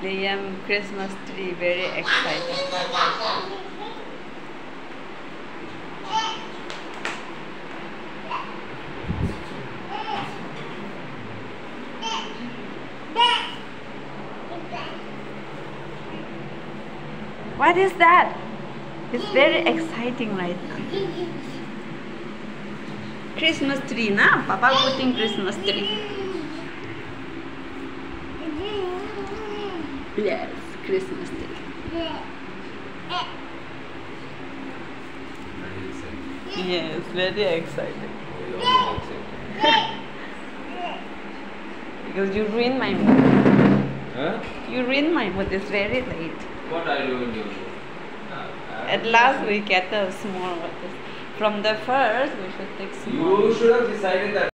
Liam Christmas tree, very excited. What is that? It's very exciting right now. Christmas tree, na? Papa putting Christmas tree. Yes, Christmas tree. Yes, very excited. Because you ruined my mood. Huh? You ruined my mood. It's very late. What are you doing? At last we get a small one. From the first, we should take small. You should have decided that.